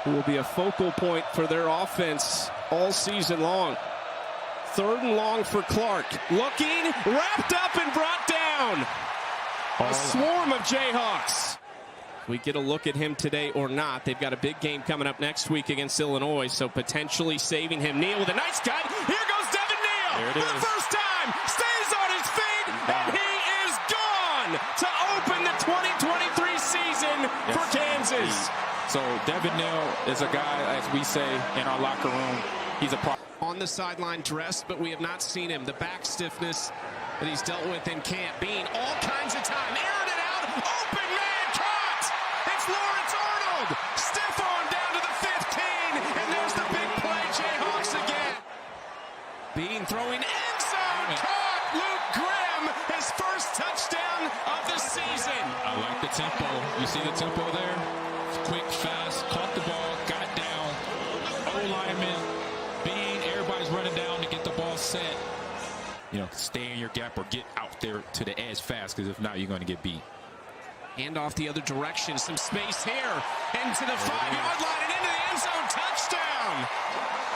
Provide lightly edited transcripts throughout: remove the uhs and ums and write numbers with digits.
who will be a focal point for their offense all season long. 3rd and long for Clark. Looking, wrapped up and brought down. A swarm of Jayhawks. We get a look at him today or not. They've got a big game coming up next week against Illinois, so potentially saving him. Neal with a nice cut. Here goes Devin Neal. For the first time, stays on his feet, and he is gone to open the 2023 season for Kansas. So Devin Neal is a guy, as we say in our locker room, he's a pro. On the sideline dressed, but we have not seen him. The back stiffness that he's dealt with in camp. Being all kinds of time. Aired it out. Open man caught. It's Lawrence Arnold. Stiff arm down to the 15. And there's the big play. Jayhawks again. Being throwing end zone. Caught. Luke Grimm. His first touchdown of the season. I like the tempo. You see the tempo there? Quick, fast, caught the ball, got down. O-lineman, everybody's running down to get the ball set. You know, stay in your gap or get out there to the edge fast, because if not, you're going to get beat. Hand off the other direction. Some space here. Into the 5-yard line and into the end zone. Touchdown.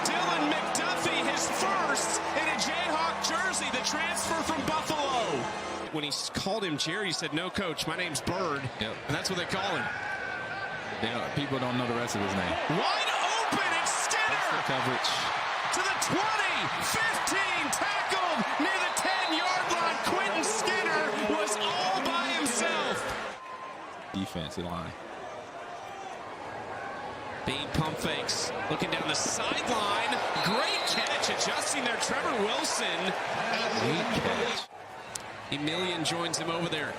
Dylan McDuffie, his first in a Jayhawk jersey. The transfer from Buffalo. When he called him Jerry, he said, "No, coach, my name's Bird." Yep. And that's what they call him. People don't know the rest of his name. Wide open. It's Skinner. Coverage. To the 20. 15. Tackled near the 10-yard line. Quentin Skinner was all by himself. Defensive line. Bean pump fakes. Looking down the sideline. Great catch. Adjusting there. Trevor Wilson. Great catch. Emilian joins him over there.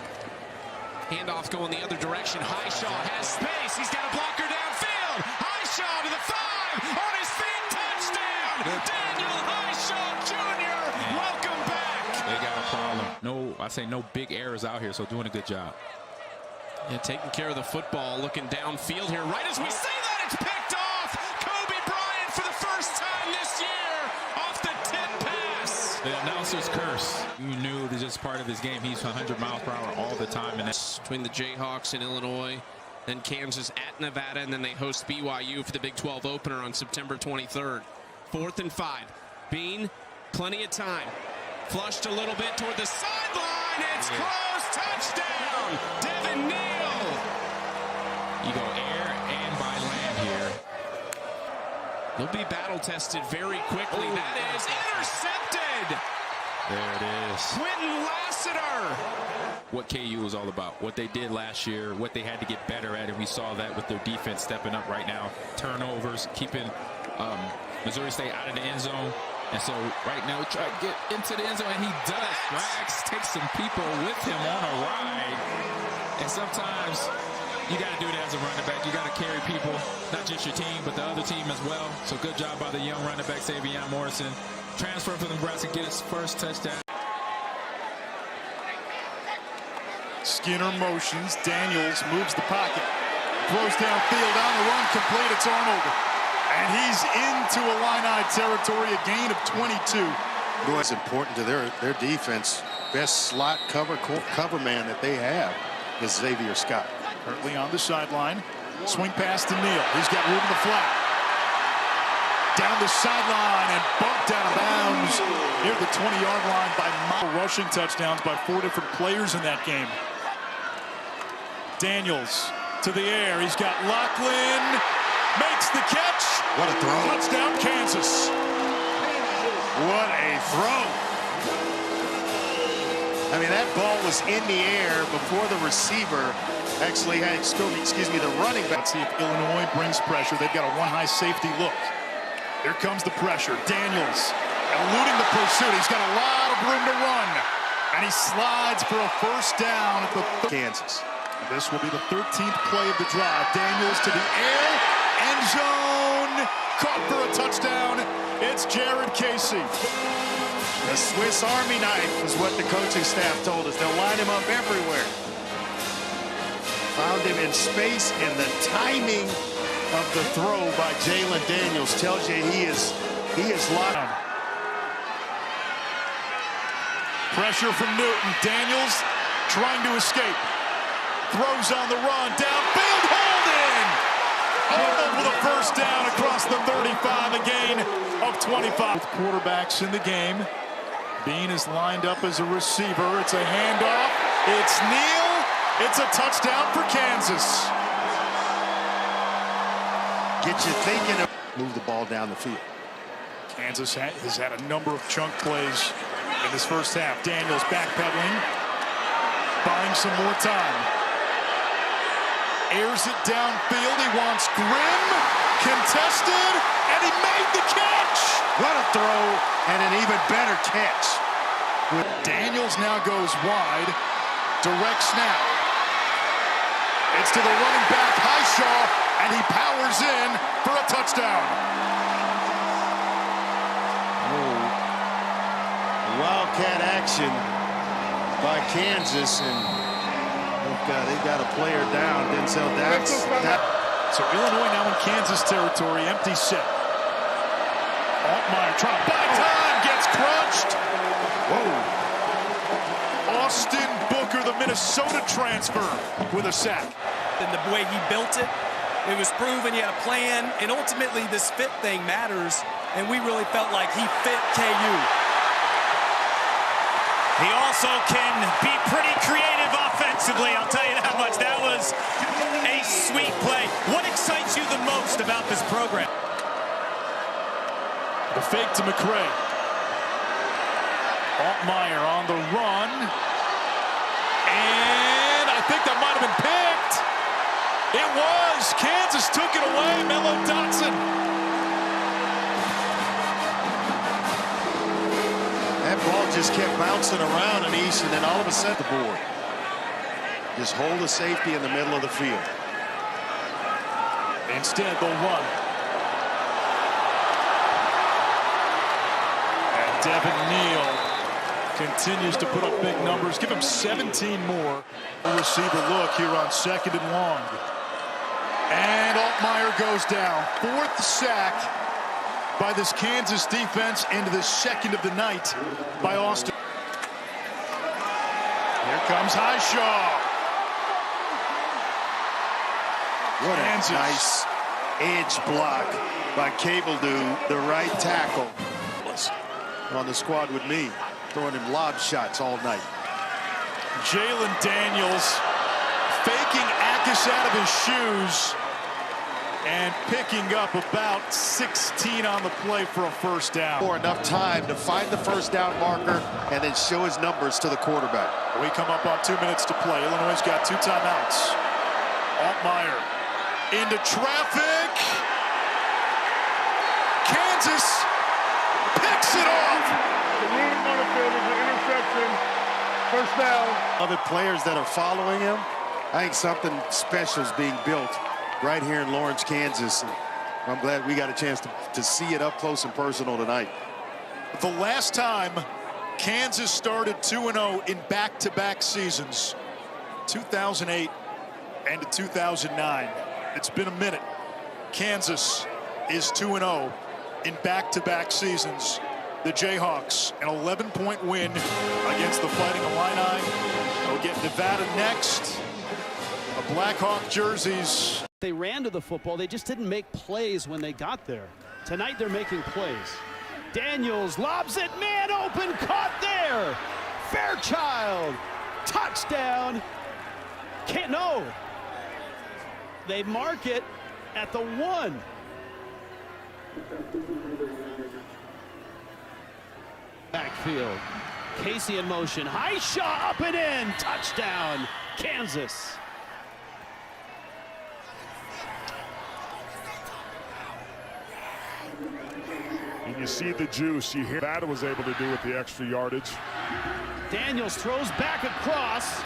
Handoff going the other direction. Highshaw has space. He's got a blocker downfield. Highshaw to the 5. On his feet. Touchdown. Daniel Highshaw Jr. Welcome back. They got a problem. I say no big errors out here, so doing a good job. Yeah, taking care of the football. Looking downfield here. Right as we say that, it's picked off. Kobe Bryant for the first time this year. Off the tip pass. The announcer's curse. You knew this is part of his game. He's 100 miles per hour all the time. And between the Jayhawks and Illinois, then Kansas at Nevada, and then they host BYU for the Big 12 opener on September 23rd. 4th and 5. Bean, plenty of time. Flushed a little bit toward the sideline. It's close. Touchdown. Devin Neal. You go air and by land here. They'll be battle tested very quickly. That is intercepted. There it is. Quentin Lassiter. What KU was all about, what they did last year, what they had to get better at, and we saw that with their defense stepping up right now. Turnovers, keeping Missouri State out of the end zone. And so right now, try to get into the end zone, and he does. Drags, takes some people with him on a ride. And sometimes you got to do that as a running back. You got to carry people, not just your team, but the other team as well. So good job by the young running back, Savion Morrison. Transfer from Nebraska, get his first touchdown. Skinner motions. Daniels moves the pocket. Throws downfield on the run, complete. It's Arnold. And he's into Illini territory, a gain of 22. It's important to their defense. Best slot cover man that they have is Xavier Scott. Currently on the sideline. Swing pass to Neal. He's got room in the flat. Down the sideline and bumped out of bounds near the 20-yard line by rushing touchdowns by 4 different players in that game. Daniels to the air. He's got Lachlan. Makes the catch. What a throw. Touchdown, Kansas. What a throw. I mean, that ball was in the air before the receiver actually had, excuse me, the running back. Let's see if Illinois brings pressure. They've got a one-high safety look. Here comes the pressure. Daniels eluding the pursuit. He's got a lot of room to run. And he slides for a first down at the Kansas. This will be the 13th play of the drive. Daniels to the air. End zone. Caught for a touchdown. It's Jared Casey. The Swiss Army knife is what the coaching staff told us. They'll line him up everywhere. Found him in space, and the timing of the throw by Jalen Daniels tells you he is locked. Pressure from Newton. Daniels trying to escape. Throws on the run. Downfield. Holding. Arnold with a first down across the 35, a gain of 25. With quarterbacks in the game. Bean is lined up as a receiver. It's a handoff. It's Neal. It's a touchdown for Kansas. Get you thinking of move the ball down the field. Kansas has had a number of chunk plays in this first half. Daniels backpedaling, buying some more time. Airs it downfield. He wants Grimm. Contested, and he made the catch. What a throw, and an even better catch. Daniels now goes wide. Direct snap. It's to the running back, Highshaw, and he powers in for a touchdown. Wildcat action by Kansas, and they got a player down. Denzel, so Illinois now in Kansas territory, empty set. Altmaier trying to buy time, gets crunched. Whoa. Austin Booker, the Minnesota transfer, with a sack. And the way he built it, it was proven he had a plan, and ultimately this fit thing matters, and we really felt like he fit KU. He also can be pretty creative offensively, I'll tell you that much. That was a sweet play. What excites you the most about this program? The fake to McCray. Altmaier on the run. And I think that might have been picked. It was. Kansas took it away. Mello Dotson. That ball just kept bouncing around in East, and then all of a sudden the board. Just hold the safety in the middle of the field. Instead, they'll run. And Devin Neal continues to put up big numbers. Give him 17 more. Receiver look here on 2nd and long. And Altmaier goes down. 4th sack by this Kansas defense, into the 2nd of the night by Austin. Here comes Highshaw. What a nice edge block by Cabledew, the right tackle. On the squad with me, throwing him lob shots all night. Jalen Daniels faking Akis out of his shoes and picking up about 16 on the play for a first down. For enough time to find the first down marker and then show his numbers to the quarterback. We come up on 2 minutes to play. Illinois' got 2 timeouts. Altmaier into traffic. Kansas picks it off. First down. Other players that are following him, I think something special is being built right here in Lawrence, Kansas. And I'm glad we got a chance to see it up close and personal tonight. The last time Kansas started 2-0 in back-to-back seasons, 2008 and 2009. It's been a minute. Kansas is 2-0 in back-to-back seasons. The Jayhawks, an 11-point win against the Fighting Illini. They'll get Nevada next. The Blackhawk jerseys. They ran to the football. They just didn't make plays when they got there. Tonight they're making plays. Daniels lobs it, man open, caught there. Fairchild, touchdown. Can't, no. They mark it at the 1. Backfield. Casey in motion. Highshaw up and in. Touchdown. Kansas. And you see the juice. You hear that was able to do with the extra yardage. Daniels throws back across.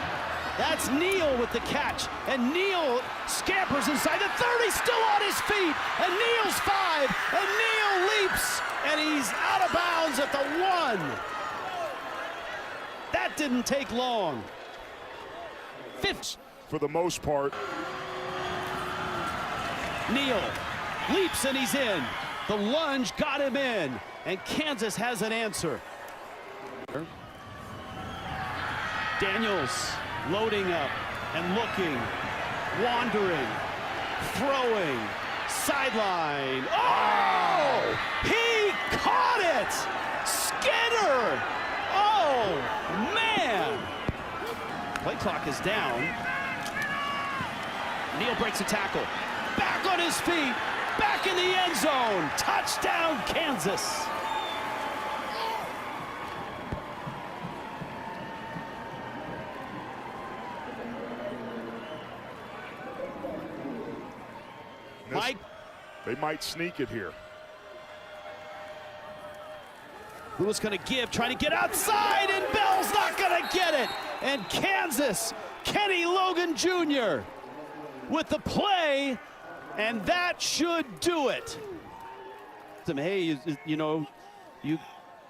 That's Neal with the catch. And Neal scampers inside the 30, still on his feet. And Neal's 5. And Neal leaps. And he's out of bounds at the 1. That didn't take long. 5. For the most part. Neal leaps and he's in. The lunge got him in. And Kansas has an answer. Daniels loading up and looking, wandering, throwing, Sideline. Oh! He caught it! Skinner! Oh, man! Play clock is down. Neal breaks a tackle. Back on his feet. Back in the end zone. Touchdown, Kansas. Mike. They might sneak it here. Lewis going to give, trying to get outside, and Bell's not going to get it. And Kansas, Kenny Logan Jr. with the play, and that should do it. Hey, you know,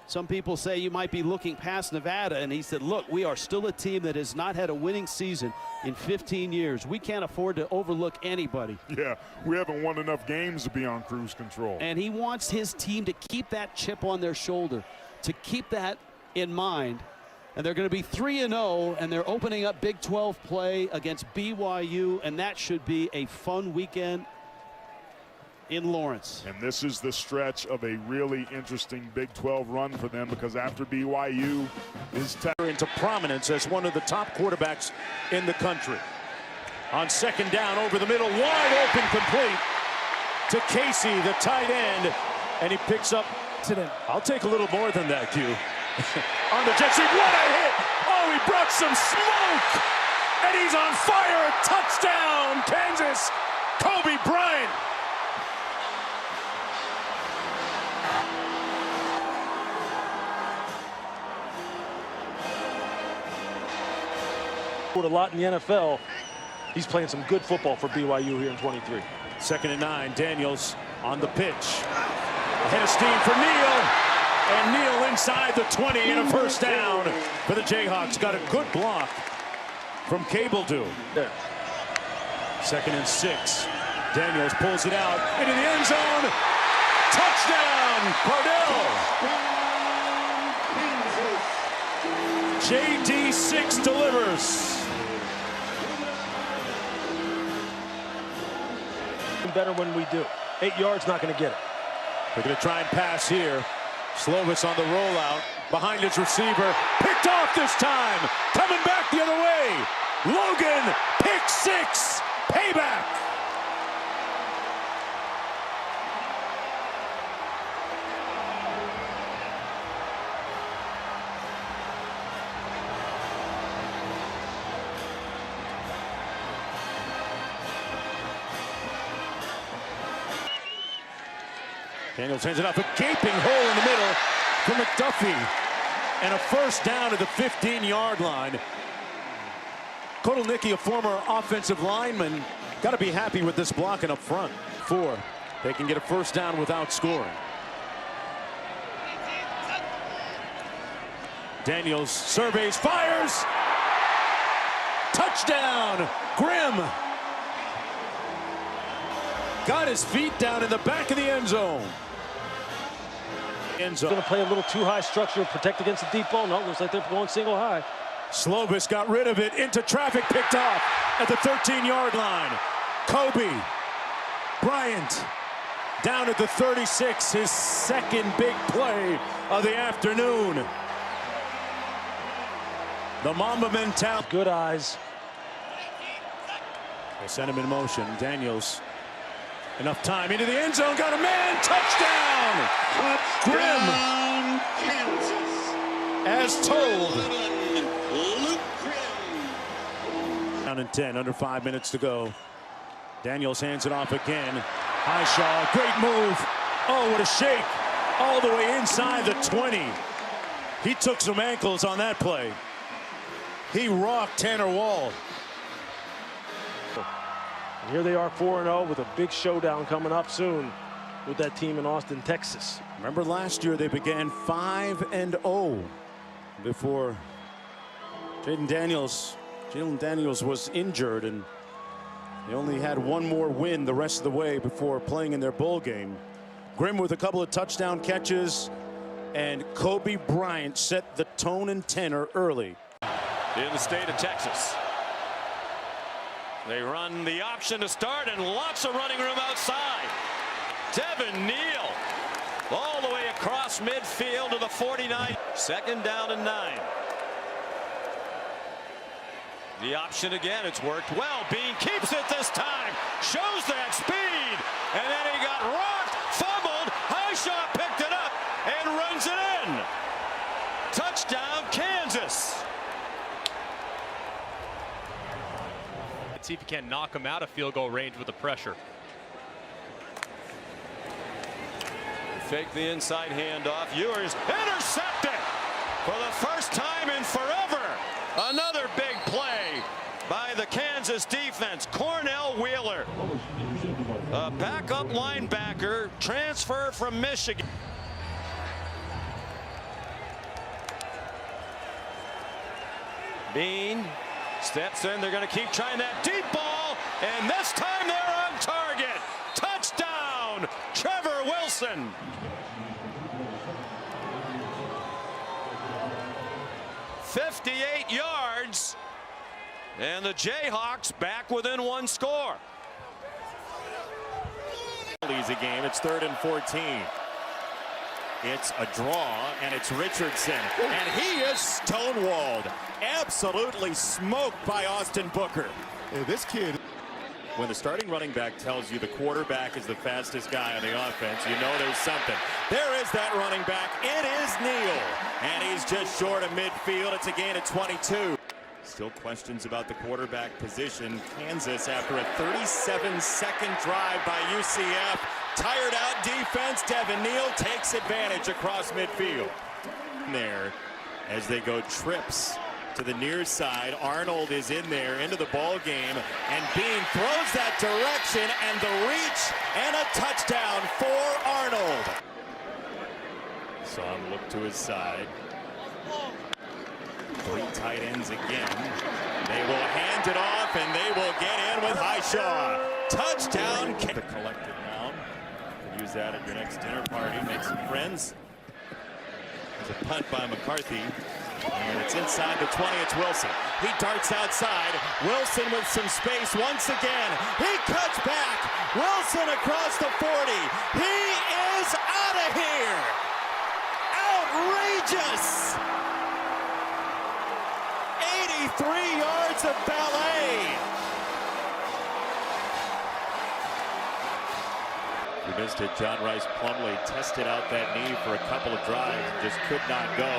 some people say you might be looking past Nevada, and he said, look, we are still a team that has not had a winning season in 15 years. We can't afford to overlook anybody. Yeah, we haven't won enough games to be on cruise control. And he wants his team to keep that chip on their shoulder, to keep that in mind. And they're going to be 3-0, and they're opening up Big 12 play against BYU, and that should be a fun weekend in Lawrence. And this is the stretch of a really interesting Big 12 run for them, because after BYU is into prominence as one of the top quarterbacks in the country. On second down, over the middle, wide open, complete to Casey, the tight end, and he picks up. I'll take a little more than that, Q. On the jet sweep, what a hit! Oh, he brought some smoke, and he's on fire. Touchdown, Kansas! Kobe Bryant. A lot in the NFL. He's playing some good football for BYU here in 23. 2nd and 9. Daniels on the pitch. Ahead of steam for Neal. And Neal inside the 20 and a first down for the Jayhawks. Got a good block from Cabledew. 2nd and 6. Daniels pulls it out into the end zone. Touchdown, Cardell. JD6 delivers. Better when we do. 8 yards, not going to get it. They're going to try and pass here. Slovis on the rollout. Behind his receiver. Picked off this time. Coming back the other way. Logan, pick 6. Payback. Daniels hands it off, a gaping hole in the middle for McDuffie. And a first down at the 15-yard line. Kotelnicki, a former offensive lineman, got to be happy with this blocking up front. 4. They can get a first down without scoring. Daniels surveys, fires. Touchdown, Grimm. Got his feet down in the back of the end zone. Going to play a little too high structure, protect against the deep ball. No, looks like they're going single high. Slovis got rid of it, into traffic, picked off at the 13-yard line. Kobe Bryant down at the 36, his second big play of the afternoon. The Mamba mentality. Good eyes. They sent him in motion. Daniels. Enough time into the end zone. Got a man. Touchdown. Grimm. Kansas. As told. Luke Grimm. Down in 10. Under 5 minutes to go. Daniels hands it off again. Highshaw. Great move. Oh, what a shake. All the way inside the 20. He took some ankles on that play. He rocked Tanner Wall. And here they are 4-0 with a big showdown coming up soon with that team in Austin, Texas. Remember last year they began 5-0 before Jalen Daniels was injured, and they only had one more win the rest of the way before playing in their bowl game. Grimm with a couple of touchdown catches, and Kobe Bryant set the tone and tenor early. In the state of Texas. They run the option to start, and lots of running room outside. Devin Neal all the way across midfield to the 49. Second down and 9. The option again. It's worked well. Bean keeps it this time. Shows that speed. And then he got rocked, fumbled. Highshaw picked it up and runs it in. Touchdown, Kansas. Let's see if he can knock him out of field goal range with the pressure. Fake the inside handoff. Ewers intercepted for the first time in forever. Another big play by the Kansas defense. Cornell Wheeler, a backup linebacker, transfer from Michigan. Bean steps in. They're going to keep trying that deep ball, and this time they're on target. Touchdown, Trevor Wilson. "58 yards, and the Jayhawks back within one score." Leads a game. It's 3rd and 14. It's a draw, and it's Richardson, and he is stonewalled, absolutely smoked by Austin Booker. Hey, this kid. When the starting running back tells you the quarterback is the fastest guy on the offense, you know there's something. There is that running back. It is Neal, and he's just short of midfield. It's a gain of 22. Still questions about the quarterback position. Kansas, after a 37-second drive by UCF, tired out defense. Devin Neal takes advantage across midfield. There, as they go trips to the near side, Arnold is in there into the ball game, and Bean throws that direction, and the reach, and a touchdown for Arnold. Saw him look to his side. 3 tight ends again. They will hand it off, and they will get in with Highshaw. Touchdown. The collective mound. Use that at your next dinner party. Make some friends. There's a punt by McCarthy. And it's inside the 20. It's Wilson. He darts outside. Wilson with some space once again. He cuts back. Wilson across the 40. He is out of here. Outrageous. 83 yards of ballet. You missed it. John Rice Plumlee tested out that knee for a couple of drives and just could not go.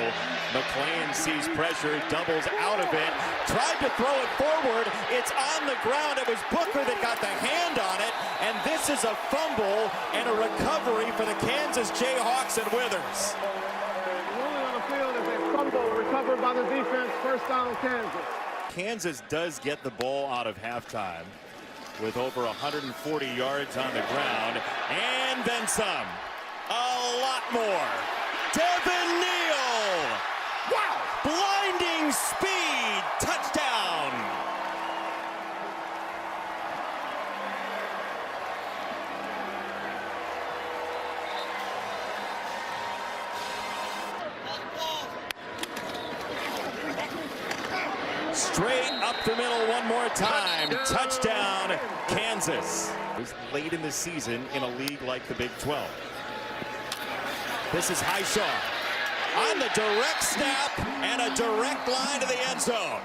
McClain sees pressure, doubles out of it, tried to throw it forward. It's on the ground. It was Booker that got the hand on it, and this is a fumble and a recovery for the Kansas Jayhawks and Withers. Rolling on the field is a fumble recovered by the defense. First down, Kansas. Kansas does get the ball out of halftime with over 140 yards on the ground, and then some. A lot more. Devin Neal! Wow! Blinding speed! Touchdown! Straight up the middle one more time. Touchdown, Kansas. It was late in the season in a league like the Big 12. This is Highshaw on the direct snap and a direct line to the end zone.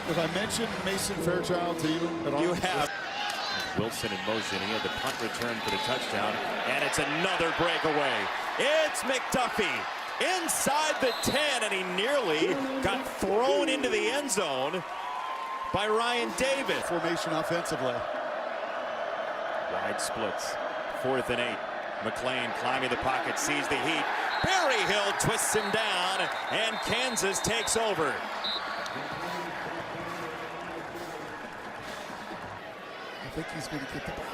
Have I mentioned Mason Fairchild to you at all? You have. Wilson in motion. He had the punt return for the touchdown, and it's another breakaway. It's McDuffie inside the 10, and he nearly got thrown into the end zone by Ryan Davis. Formation offensively. Wide splits. 4th and 8. McClain climbing the pocket, sees the heat. Berryhill twists him down, and Kansas takes over. I think he's going to get the ball.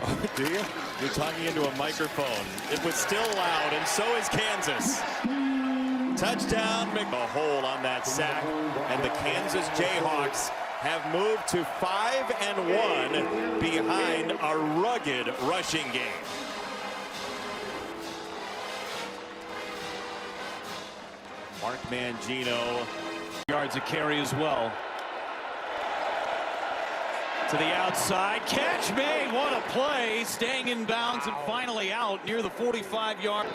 Oh, do you? You're talking into a microphone. It was still loud, and so is Kansas. Touchdown, a hole on that sack, and the Kansas Jayhawks have moved to 5-1 behind a rugged rushing game. Mark Mangino. Yards a carry as well. To the outside, catch made, what a play, staying in bounds and finally out near the 45-yard.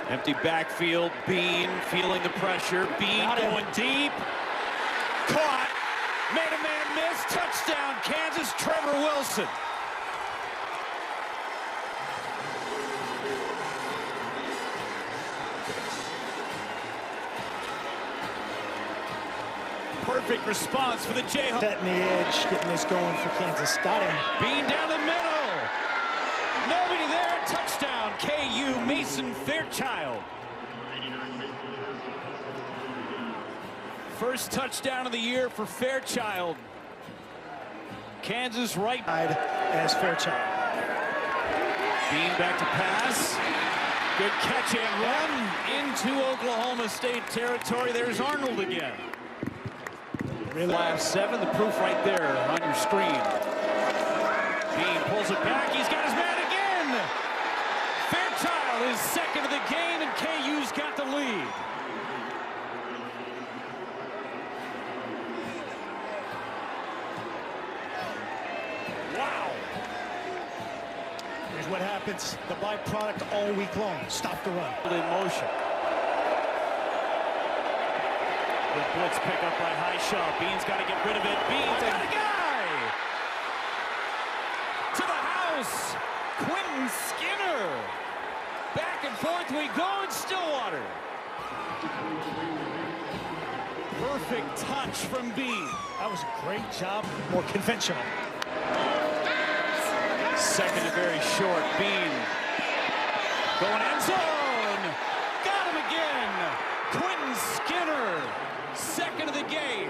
Empty backfield, Bean feeling the pressure, Bean going deep, caught, made a man miss, touchdown Kansas, Trevor Wilson. Perfect response for the Jayhawks. Setting the edge, getting this going for Kansas. Got him. Bean down the middle. Nobody there. Touchdown, KU, Mason Fairchild. First touchdown of the year for Fairchild. Kansas right as Fairchild. Bean back to pass. Good catch and run into Oklahoma State territory. There's Arnold again. Last 7, the proof right there on your screen. Bean pulls it back, he's got his man again! Fairchild is second of the game, and KU's got the lead. Wow! Here's what happens, the byproduct all week long. Stop the run. In motion. Good blitz pickup by Highshaw. Bean's got to get rid of it. Bean's got a guy! To the house! Quentin Skinner! Back and forth we go in Stillwater. Perfect touch from Bean. That was a great job. More conventional. Second and very short. Bean going end zone. Got him again. Quentin Skinner. Second of the game.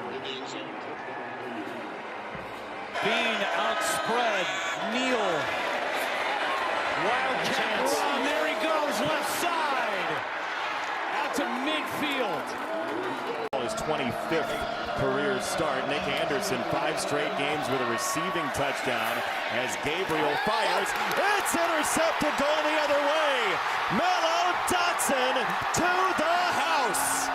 Bean outspread. Neal. Wildcat run. There he goes. Left side. Out to midfield. His 25th career start. Nick Anderson, 5 straight games with a receiving touchdown as Gabriel fires. It's intercepted going the other way. Mello Dotson to the house.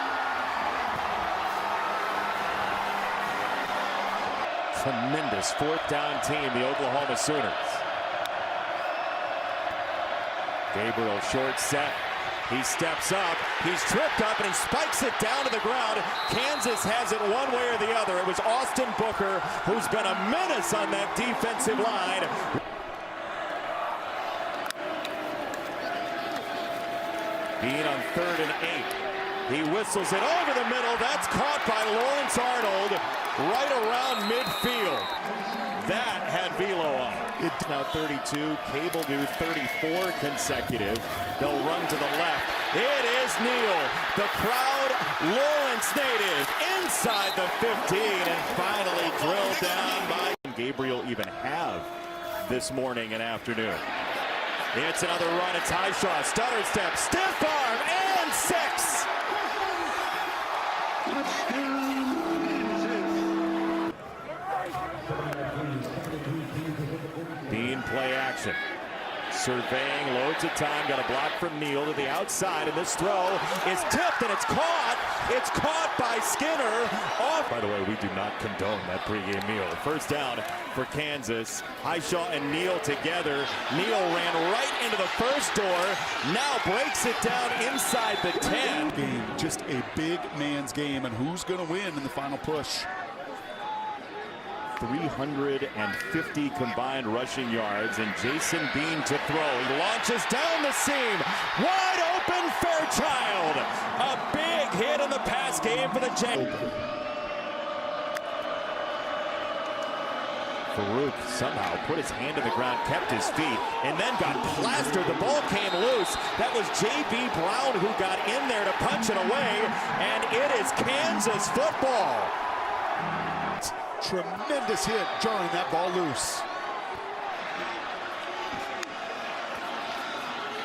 Tremendous 4th down team, the Oklahoma Sooners. Gabriel short set. He steps up, he's tripped up, and he spikes it down to the ground. Kansas has it one way or the other. It was Austin Booker, who's been a menace on that defensive line. Bean on 3rd and 8. He whistles it over the middle. That's caught by Lawrence Arnold right around midfield. That had velo on. It's now 32. Cable do 34 consecutive. They'll run to the left. It is Neal, the proud Lawrence native, inside the 15 and finally drilled down by Gabriel even have this morning and afternoon. It's another run. It's Highshaw. Stutter step. Stiff arm. And 6. Bean play action. Surveying, loads of time, got a block from Neal to the outside, and this throw is tipped, and it's caught. It's caught by Skinner. Off. By the way, we do not condone that pregame meal. First down for Kansas. Highshaw and Neal together. Neal ran right into the first door, now breaks it down inside the 10. Game, just a big man's game, and who's going to win in the final push? 350 combined rushing yards, and Jason Bean to throw. He launches down the seam. Wide open Fairchild. A big hit in the pass game for the Jets. Farouk somehow put his hand to the ground, kept his feet, and then got plastered. The ball came loose. That was J.B. Brown who got in there to punch it away, and it is Kansas football. Tremendous hit, jarring that ball loose.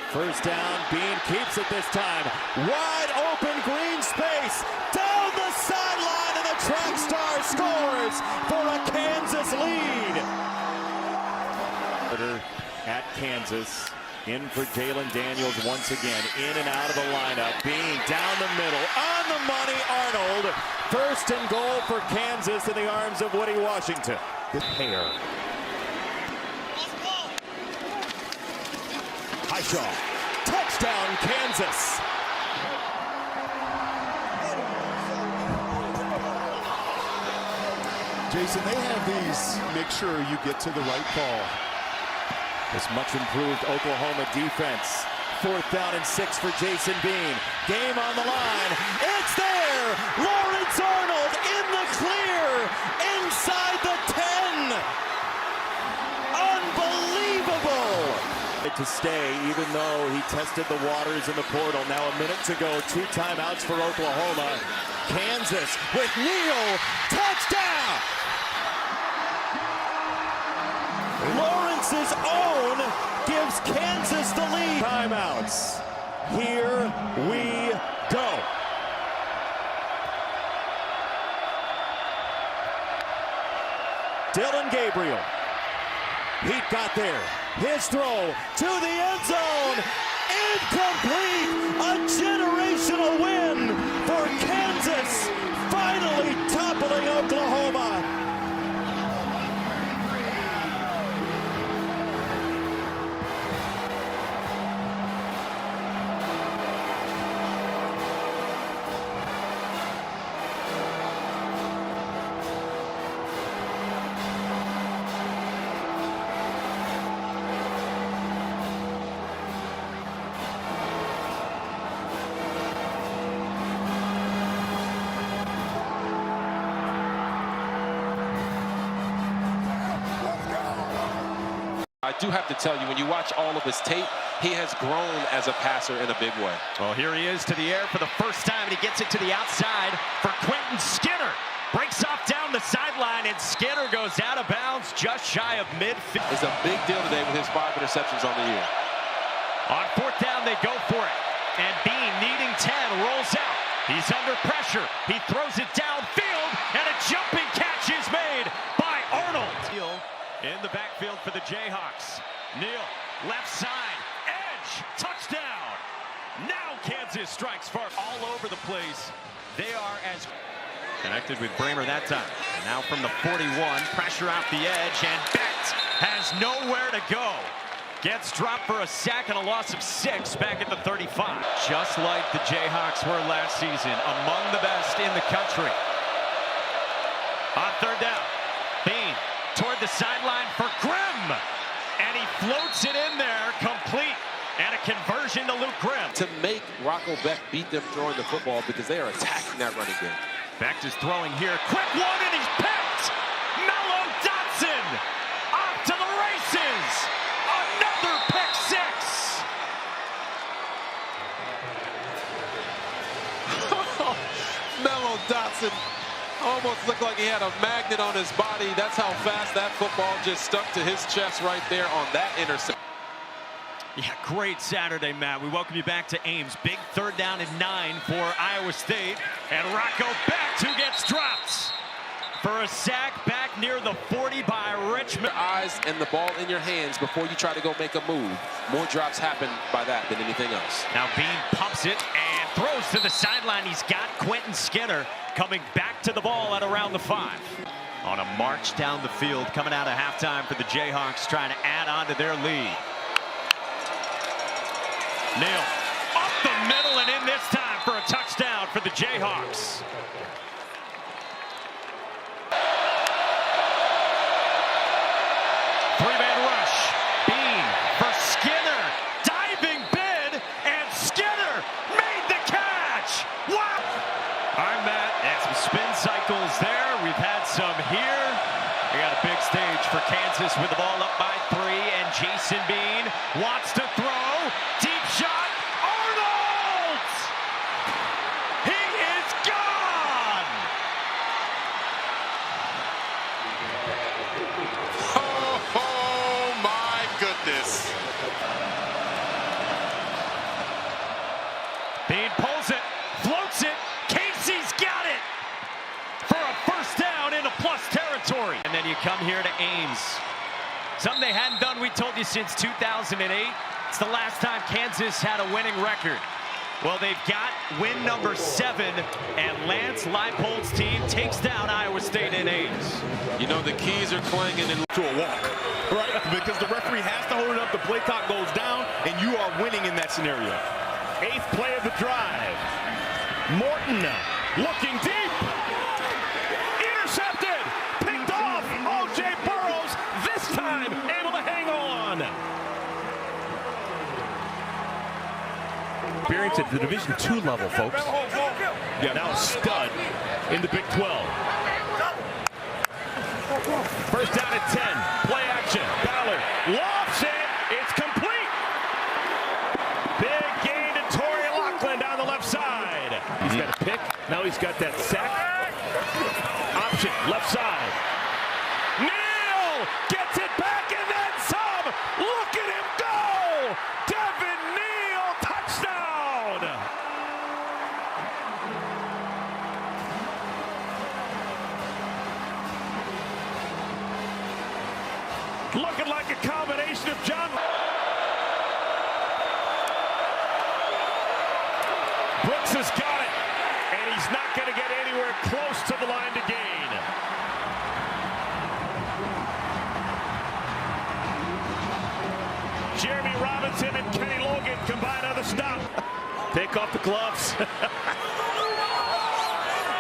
First down, Bean keeps it this time. Wide open green space, down the sideline, and the track star scores for a Kansas lead. At Kansas, In for Jalen Daniels once again. In and out of the lineup. Bean down the middle. On the money, Arnold. First and goal for Kansas in the arms of Woody Washington. Good pair. Highshaw. Touchdown, Kansas. Jason, they have these. Make sure you get to the right call. This much improved Oklahoma defense. 4th down and 6 for Jason Bean. Game on the line. It's there. Lawrence Arnold in the clear. Inside the 10. Unbelievable. To stay, even though he tested the waters in the portal. Now a minute to go. 2 timeouts for Oklahoma. Kansas with Neal. Touchdown. Lawrence's own gives Kansas the lead. Timeouts. Here we go. Dylan Gabriel. Heat got there. His throw to the end zone. Incomplete. A generational win for Kansas. Finally toppling Oklahoma. I do have to tell you, when you watch all of his tape, he has grown as a passer in a big way. Well, here he is to the air for the first time, and he gets it to the outside for Quentin Skinner. Breaks off down the sideline, and Skinner goes out of bounds just shy of midfield. It's a big deal today with his 5 interceptions on the year. On 4th down, they go for it. And Bean, needing 10, rolls out. He's under pressure. He throws it downfield, and a jumping catch is made by Arnold. In the backfield for the Jayhawks. Neal, left side, edge, touchdown. Now Kansas strikes far all over the place. They are as connected with Bramer that time. And now from the 41, pressure out the edge, and Becht has nowhere to go. Gets dropped for a sack and a loss of 6 back at the 35. Just like the Jayhawks were last season, among the best in the country. On 3rd down, Bean toward the sideline for Grimm, and he floats it in there, complete, and a conversion to Luke Grimm. To make Rocco Becht beat them throwing the football because they are attacking that running game. Becht is throwing here, quick one, and he's picked! Mello Dotson off to the races! Another pick 6! Mello Dotson almost looked like he had a magnet on his body. That's how fast that football just stuck to his chest right there on that interception. Yeah, great Saturday, Matt. We welcome you back to Ames. Big 3rd down and 9 for Iowa State. And Rocco Becht, who gets dropped for a sack back near the 40 by Richmond. Your eyes and the ball in your hands before you try to go make a move. More drops happen by that than anything else. Now Bean pumps it and throws to the sideline. He's got Quentin Skinner coming back to the ball at around the 5. On a march down the field, coming out of halftime for the Jayhawks, trying to add on to their lead. Neal up the middle and in this time for a touchdown for the Jayhawks. Three-man rush. Bean for Skinner. Diving bid, and Skinner made the catch. Wow. All right, Matt, and some spin cycles there. We've had some here. We got a big stage for Kansas with the ball up by 3, and Jason Bean wants to throw. Deep shot. Arnold! He is gone! Oh my goodness. Bean pulls it, floats it. Casey's got it for a first down into plus territory. And then you come here to Ames. Something they hadn't done, we told you, since 2008. It's the last time Kansas had a winning record. Well, they've got win number 7, and Lance Leipold's team takes down Iowa State in Ames. You know, the keys are clanging to a walk, right? Because the referee has to hold it up, the play clock goes down, and you are winning in that scenario. 8th play of the drive. Morton looking deep. Intercepted. Picked off. O.J. Burrows this time able to hang on. Experience at the Division II level, folks. Yeah, now a stud in the Big 12. First down at 10. Play action. Ballard lofts it. It's complete. Big gain to Torrey Loughlin down the left side. He's got a pick. Now he's got that sack. Option, left side. Neal gets it back and then some. Look at him go. Devin Neal, touchdown. Looking like a combination of John. Brooks has got it, and he's not going to get anywhere close to the line to gain. Jeremy Robinson and Kenny Logan combine on the stop. Take off the gloves.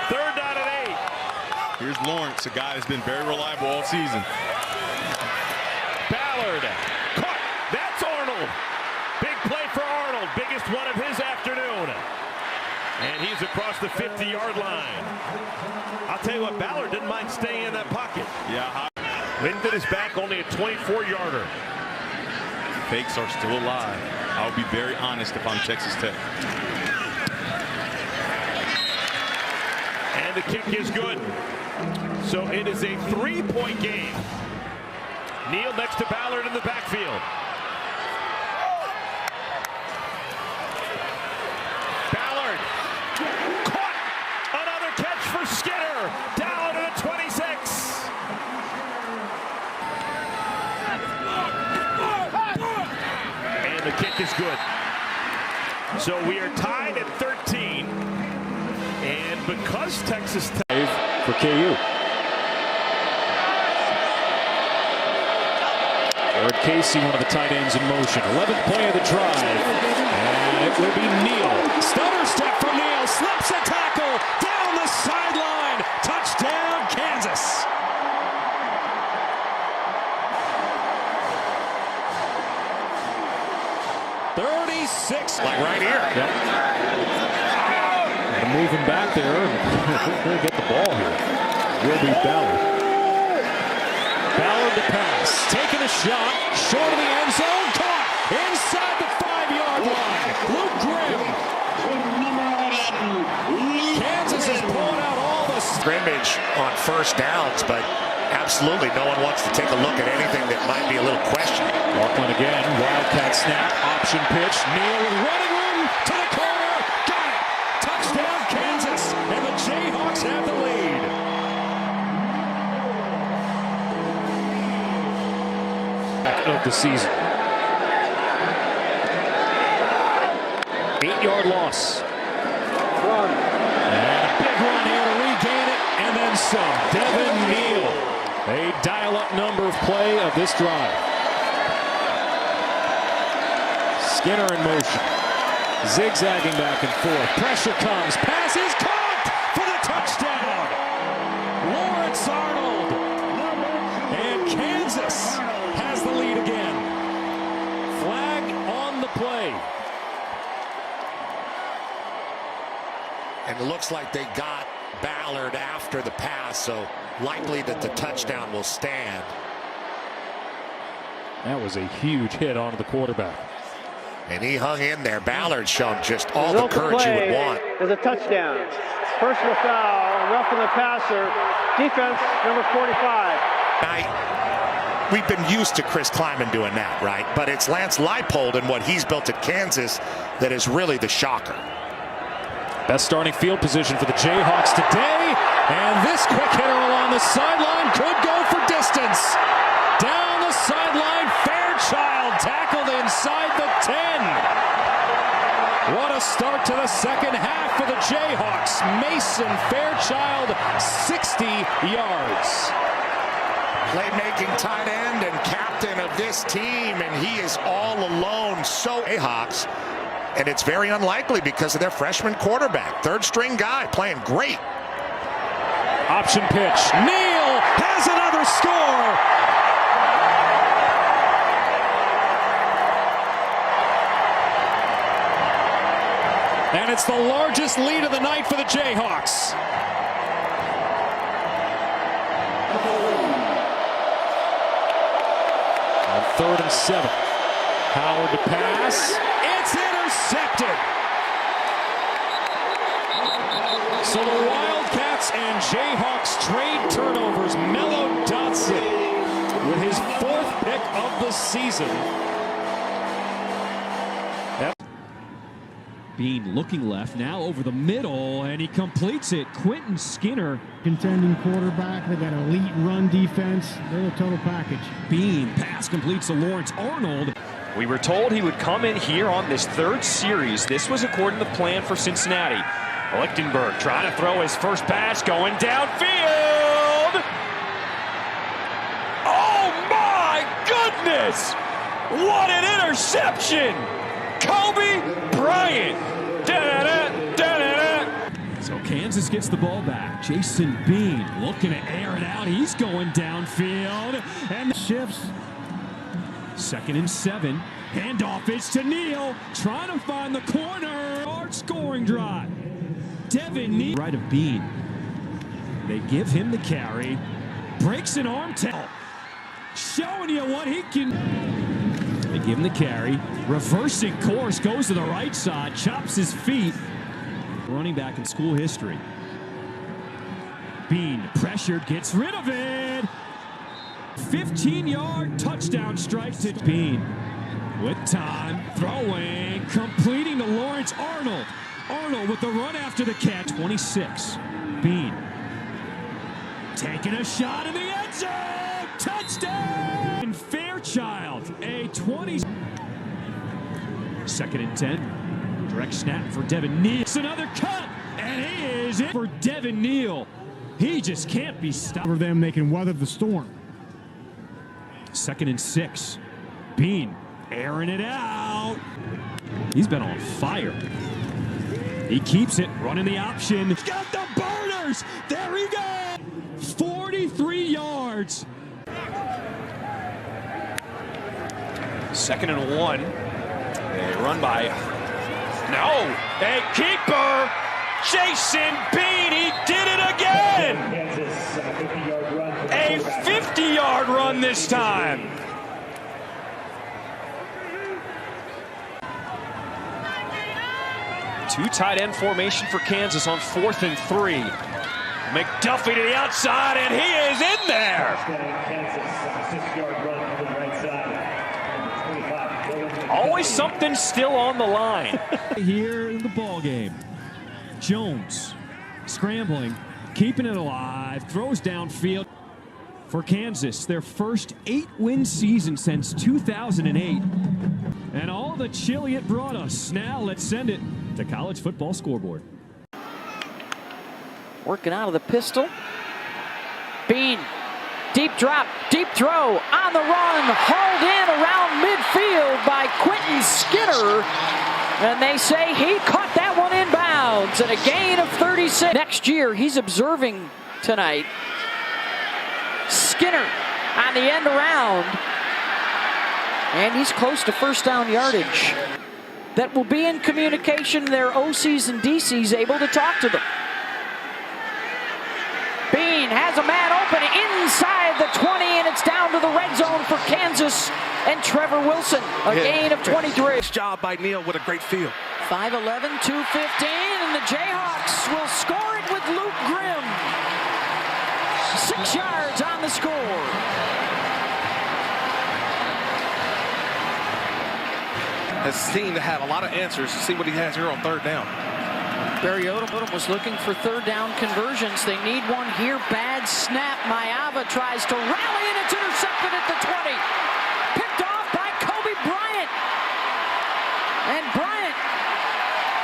3rd down and 8. Here's Lawrence, a guy that's been very reliable all season. Ballard caught. That's Arnold. Big play for Arnold. Biggest one of his afternoon. And he's across the 50-yard line. I'll tell you what, Ballard didn't mind staying in that pocket. Yeah. Linden is back, only a 24-yarder. Fakes are still alive. I'll be very honest if I'm Texas Tech. And the kick is good. So it is a 3-point game. Neal next to Ballard in the backfield. Ballard caught. Another catch for Skinner. Down to the 26. And the kick is good. So we are tied at 13. And because Texas Tech for KU. Jared Casey, one of the tight ends in motion. 11th play of the drive. And it will be Neal. Stutter step for Neal. Slips a tackle. Down the sideline. Touchdown, Kansas. .36. Like right here. Yep. Moving back there. We'll get the ball here. Will be Ballard. Ballard to pass. Taking a shot. Short of the end zone. Caught. Inside the 5-yard line. Luke Grimm. Kansas is pulling out all the scrimmage on first downs, but absolutely no one wants to take a look at anything that might be a little questionable. Loughlin again. Wildcat snap. Option pitch. Neal with running room to the corner. Got it. Touchdown, Kansas. And the Jayhawks have the lead. Of the season. 8-yard loss. And a big run here to regain it, and then some. Devin Neal, a dial-up number of play of this drive. Skinner in motion, zigzagging back and forth. Pressure comes, pass is caught for the touchdown. Lawrence Arnold, and Kansas has the lead again. Flag on the play. And it looks like they got Ballard after the pass, so likely that the touchdown will stand. That was a huge hit onto the quarterback. And he hung in there. Ballard shown just all the courage you would want. There's a touchdown. Personal foul, roughing the passer. Defense, number 45. We've been used to Chris Kleiman doing that, right? But it's Lance Leipold and what he's built at Kansas that is really the shocker. Best starting field position for the Jayhawks today. And this quick hitter along the sideline could go for distance. Down the sideline, Fairchild tackled inside the Jason Fairchild, 60 yards. Playmaking tight end and captain of this team, and he is all alone. So Jayhawks, and it's very unlikely because of their freshman quarterback, third-string guy, playing great. Option pitch. Neal has another score. And it's the largest lead of the night for the Jayhawks. On 3rd and 7. Howard to pass. It's intercepted. So the Wildcats and Jayhawks trade turnovers. Mello Dotson with his 4th pick of the season. Bean looking left, now over the middle, and he completes it. Quentin Skinner. Contending quarterback. They got elite run defense. They're a total package. Bean pass completes to Lawrence Arnold. We were told he would come in here on this 3rd series. This was according to the plan for Cincinnati. Lichtenberg trying to throw his first pass, going downfield. Oh my goodness! What an interception! Kobe Bryant. Da-da-da, da-da-da. So Kansas gets the ball back. Jason Bean looking to air it out. He's going downfield. And shifts. 2nd and 7. Handoff is to Neal. Trying to find the corner. Hard scoring drive. Devin Neal. Right of Bean. They give him the carry. Breaks an arm tackle. Showing you what he can. They give him the carry. Reversing course, goes to the right side, chops his feet. Running back in school history. Bean pressured, gets rid of it. 15-yard touchdown strike to Bean. With time, throwing, completing to Lawrence Arnold. Arnold with the run after the catch. 26. Bean taking a shot in the end zone. Touchdown! Fairchild, a 20. 2nd and 10. Direct snap for Devin Neal. It's another cut, and he is in for Devin Neal. He just can't be stopped. For them, they can weather the storm. 2nd and 6. Bean airing it out. He's been on fire. He keeps it, running the option. He's got the burners. There he goes. 43 yards. 2nd and 1. They run by. No, a keeper. Jason Bean, he did it again. A 50-yard run this time. Two tight end formation for Kansas on 4th and 3. McDuffie to the outside, and he is in there. Always something still on the line. Here in the ball game. Jones scrambling, keeping it alive, throws downfield. For Kansas, their first 8-win season since 2008. And all the chili it brought us. Now let's send it to College Football Scoreboard. Working out of the pistol. Bean, deep drop, deep throw, on the run, hauled in around midfield by Quentin Skinner. And they say he caught that one in bounds and a gain of 36. Next year, he's observing tonight. Skinner on the end around. And he's close to first down yardage. That will be in communication. Their OCs and DCs able to talk to them. Bean has a man open inside the 20, and it's down to the red zone for Kansas and Trevor Wilson. A gain of 23. Nice job by Neal with a great feel. 5'11", 215, and the Jayhawks will score it with Luke Grimm. 6 yards on the score. Has seemed to have a lot of answers to see what he has here on 3rd down. Barry Odom was looking for 3rd down conversions. They need one here. Bad snap. Maiava tries to rally, and it's intercepted at the 20. Picked off by Kobe Bryant. And Bryant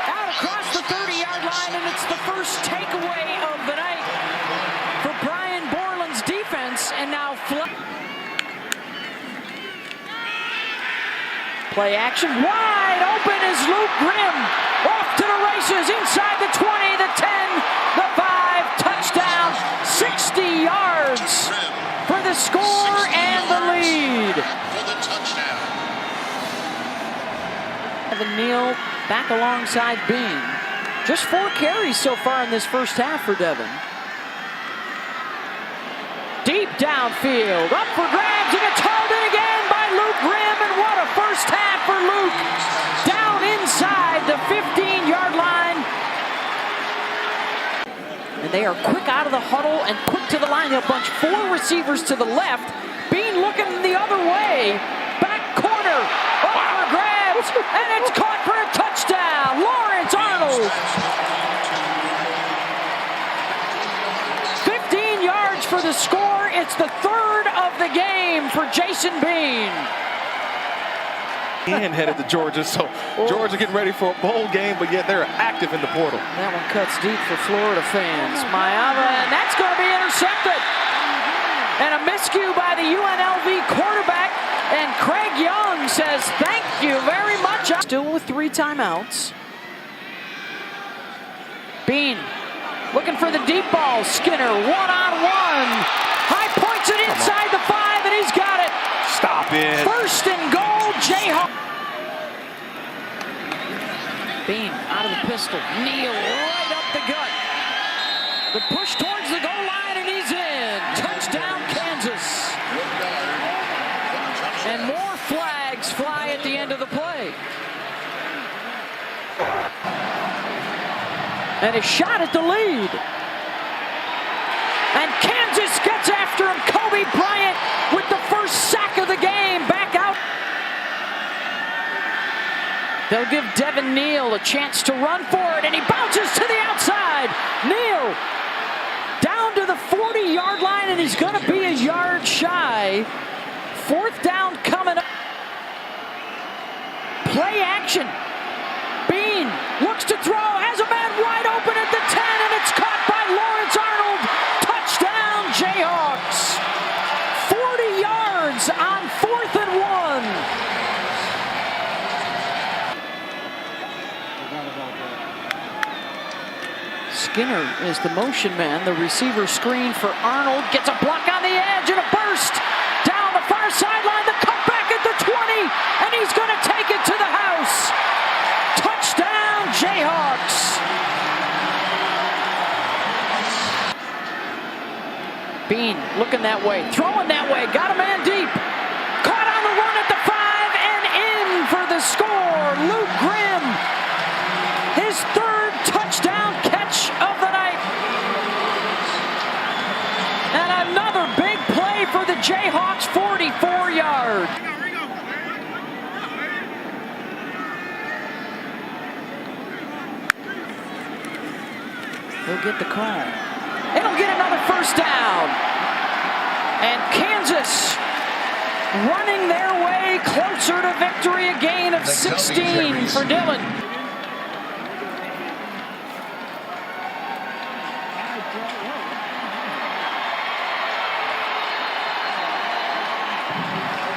out across the 30-yard line, and it's the first takeaway of the night for Brian Borland's defense, and now play action, wide open is Luke Grimm, off to the races, inside the 20, the 10, the 5, touchdown, 60 yards for the score and the lead. For the touchdown. Devin Neal back alongside Bean. Just 4 carries so far in this first half for Devin. Deep downfield, up for grabs, and it's hauled in again by Luke Grimm, and what a first half for Luke. Down inside the 15-yard line. And they are quick out of the huddle and quick to the line. They'll bunch 4 receivers to the left. Bean looking the other way. Back corner, up for grabs, and it's caught for a touchdown. Lawrence Arnold. 15 yards for the score. It's the 3rd of the game for Jason Bean. And headed to Georgia, so Georgia getting ready for a bowl game, but yet they're active in the portal. That one cuts deep for Florida fans. Mayava, and that's going to be intercepted. And a miscue by the UNLV quarterback, and Craig Young says thank you very much. Still with 3 timeouts. Bean looking for the deep ball. Skinner one-on-one. High points it inside the 5, and he's got it. Stop it. First and goal, Jayhawk. Bean out of the pistol. Neal right up the gut. The push towards the goal line, and he's in. Touchdown, Kansas. And more flags fly at the end of the play. And a shot at the lead. And Kansas gets after him. Kobe Bryant with the first sack of the game. Back out. They'll give Devin Neal a chance to run for it, and he bounces to the outside. Neal down to the 40-yard line, and he's going to be a yard shy. 4th down coming up. Play action. Bean looks to throw, has a man wide open at the 10, and it's caught by Lawrence Arnold. Touchdown, Jayhawks. 40 yards on 4th and 1. Skinner is the motion man. The receiver screen for Arnold. Gets a block on the edge and a burst. Down the far sideline. The cutback at the 20. And he's going to take it to the house. Touchdown, Jayhawks. Bean looking that way. Throwing that way. Got a man deep. Caught on the run at the 5 and in for the score. Luke Grimm. His 3rd touchdown catch of the night. And another big play for the Jayhawks, 44-yard. He'll get the call. It'll get another first down. And Kansas running their way closer to victory, a gain of 16 for Dillon.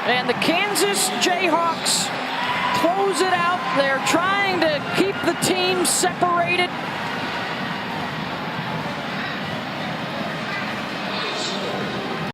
And the Kansas Jayhawks close it out. They're trying to keep the team separated.